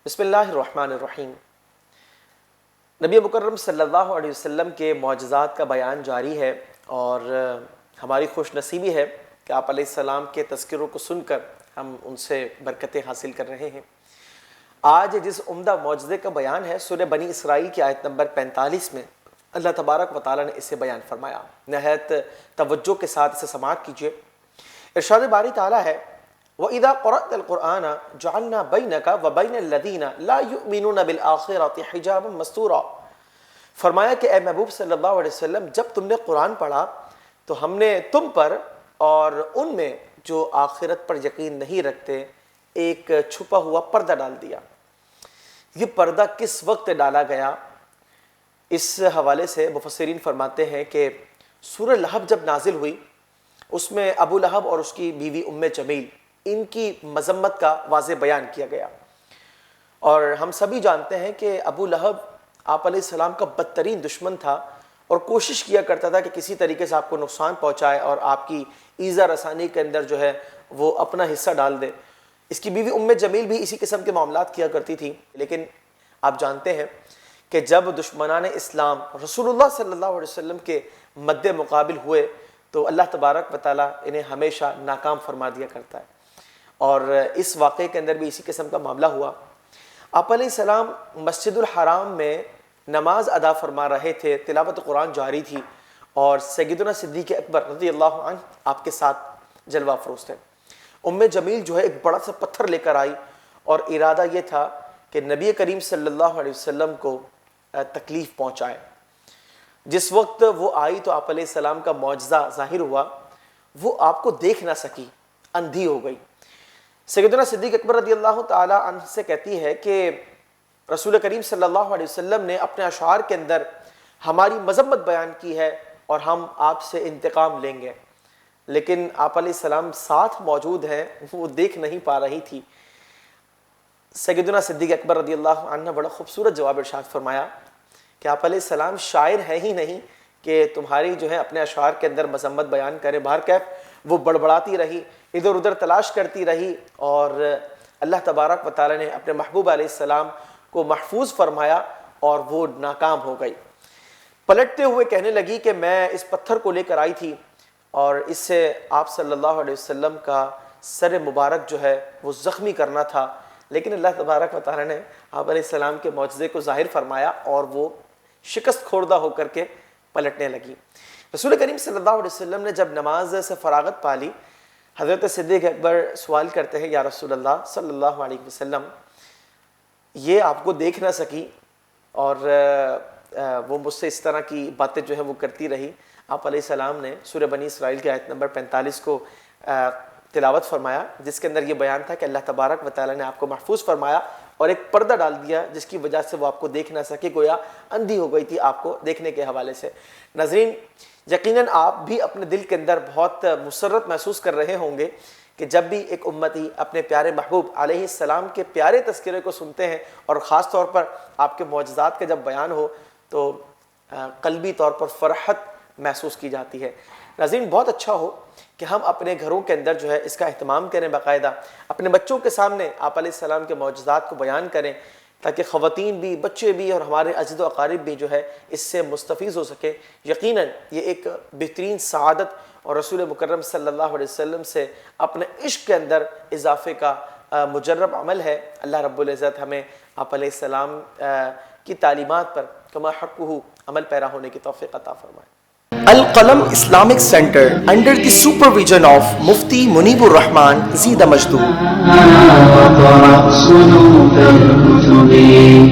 بسم اللہ الرحمن الرحیم۔ نبی مکرم صلی اللہ علیہ وسلم کے معجزات کا بیان جاری ہے، اور ہماری خوش نصیبی ہے کہ آپ علیہ السلام کے تذکروں کو سن کر ہم ان سے برکتیں حاصل کر رہے ہیں۔ آج جس عمدہ معجزے کا بیان ہے سورہ بنی اسرائیل کی آیت نمبر 45 میں اللہ تبارک و تعالیٰ نے اسے بیان فرمایا۔ نہایت توجہ کے ساتھ اسے سماعت کیجیے۔ ارشاد باری تعالیٰ ہے وَإِذَا قَرَأْتَ الْقُرْآنَ جَعَلْنَا بَيْنَكَ وَبَيْنَ الَّذِينَ لَا يُؤْمِنُونَ بِالْآخِرَةِ حِجَابًا مَسْتُورًا۔ فرمایا کہ اے محبوب صلی اللہ علیہ وسلم، جب تم نے قرآن پڑھا تو ہم نے تم پر اور ان میں جو آخرت پر یقین نہیں رکھتے ایک چھپا ہوا پردہ ڈال دیا۔ یہ پردہ کس وقت ڈالا گیا؟ اس حوالے سے مفسرین فرماتے ہیں کہ سورہ لہب جب نازل ہوئی اس میں ابو لہب اور اس کی بیوی ام جمیل ان کی مذمت کا واضح بیان کیا گیا، اور ہم سبھی جانتے ہیں کہ ابو لہب آپ علیہ السلام کا بدترین دشمن تھا اور کوشش کیا کرتا تھا کہ کسی طریقے سے آپ کو نقصان پہنچائے اور آپ کی ایذا رسانی کے اندر جو ہے وہ اپنا حصہ ڈال دے۔ اس کی بیوی ام جمیل بھی اسی قسم کے معاملات کیا کرتی تھی، لیکن آپ جانتے ہیں کہ جب دشمنان اسلام رسول اللہ صلی اللہ علیہ وسلم کے مد مقابل ہوئے تو اللہ تبارک و تعالیٰ انہیں ہمیشہ ناکام فرما دیا کرتا ہے، اور اس واقعے کے اندر بھی اسی قسم کا معاملہ ہوا۔ آپ علیہ السلام مسجد الحرام میں نماز ادا فرما رہے تھے، تلاوت قرآن جاری تھی، اور سیدنا صدیق اکبر رضی اللہ عنہ آپ کے ساتھ جلوہ افروز تھے۔ ام جمیل جو ہے ایک بڑا سا پتھر لے کر آئی، اور ارادہ یہ تھا کہ نبی کریم صلی اللہ علیہ وسلم کو تکلیف پہنچائے۔ جس وقت وہ آئی تو آپ علیہ السلام کا معجزہ ظاہر ہوا، وہ آپ کو دیکھ نہ سکی، اندھی ہو گئی۔ سیدنا صدیق اکبر رضی اللہ تعالی عنہ سے کہتی ہے کہ رسول کریم صلی اللہ علیہ وسلم نے اپنے اشعار کے اندر ہماری مذمت بیان کی ہے اور ہم آپ سے انتقام لیں گے، لیکن آپ علیہ السلام ساتھ موجود ہیں، وہ دیکھ نہیں پا رہی تھی۔ سیدنا صدیق اکبر رضی اللہ عنہ نے بڑا خوبصورت جواب ارشاد فرمایا کہ آپ علیہ السلام شاعر ہے ہی نہیں کہ تمہاری جو ہے اپنے اشعار کے اندر مذمت بیان کرے۔ بہرکیف وہ بڑبڑاتی رہی، ادھر ادھر تلاش کرتی رہی، اور اللہ تبارک و تعالیٰ نے اپنے محبوب علیہ السلام کو محفوظ فرمایا اور وہ ناکام ہو گئی۔ پلٹتے ہوئے کہنے لگی کہ میں اس پتھر کو لے کر آئی تھی اور اس سے آپ صلی اللہ علیہ وسلم کا سر مبارک جو ہے وہ زخمی کرنا تھا، لیکن اللہ تبارک و تعالیٰ نے آپ علیہ السلام کے معجزے کو ظاہر فرمایا اور وہ شکست خوردہ ہو کر کے پلٹنے لگی۔ رسول کریم صلی اللہ علیہ وسلم نے جب نماز سے فراغت پالی، حضرت صدیق اکبر سوال کرتے ہیں یا رسول اللہ صلی اللہ علیہ وسلم، یہ آپ کو دیکھ نہ سکی اور وہ مجھ سے اس طرح کی باتیں جو ہے وہ کرتی رہی۔ آپ علیہ السلام نے سورہ بنی اسرائیل کی آیت نمبر 45 کو تلاوت فرمایا، جس کے اندر یہ بیان تھا کہ اللہ تبارک و تعالیٰ نے آپ کو محفوظ فرمایا اور ایک پردہ ڈال دیا جس کی وجہ سے وہ آپ کو دیکھ نہ سکے، گویا اندھی ہو گئی تھی آپ کو دیکھنے کے حوالے سے۔ ناظرین، یقیناً آپ بھی اپنے دل کے اندر بہت مسرت محسوس کر رہے ہوں گے کہ جب بھی ایک امتی اپنے پیارے محبوب علیہ السلام کے پیارے تذکرے کو سنتے ہیں، اور خاص طور پر آپ کے معجزات کا جب بیان ہو تو قلبی طور پر فرحت محسوس کی جاتی ہے۔ ناظرین، بہت اچھا ہو کہ ہم اپنے گھروں کے اندر جو ہے اس کا اہتمام کریں، باقاعدہ اپنے بچوں کے سامنے آپ علیہ السلام کے معجزات کو بیان کریں، تاکہ خواتین بھی، بچے بھی اور ہمارے عزیز و اقارب بھی جو ہے اس سے مستفیض ہو سکے۔ یقیناً یہ ایک بہترین سعادت اور رسول مکرم صلی اللہ علیہ وسلم سے اپنے عشق کے اندر اضافے کا مجرب عمل ہے۔ اللہ رب العزت ہمیں آپ علیہ السلام کی تعلیمات پر کما حقہ عمل پیرا ہونے کی توفیق عطا فرمائے۔ القلم Islamic Center under the supervision of Mufti Munibur Rahman Zida Majdu.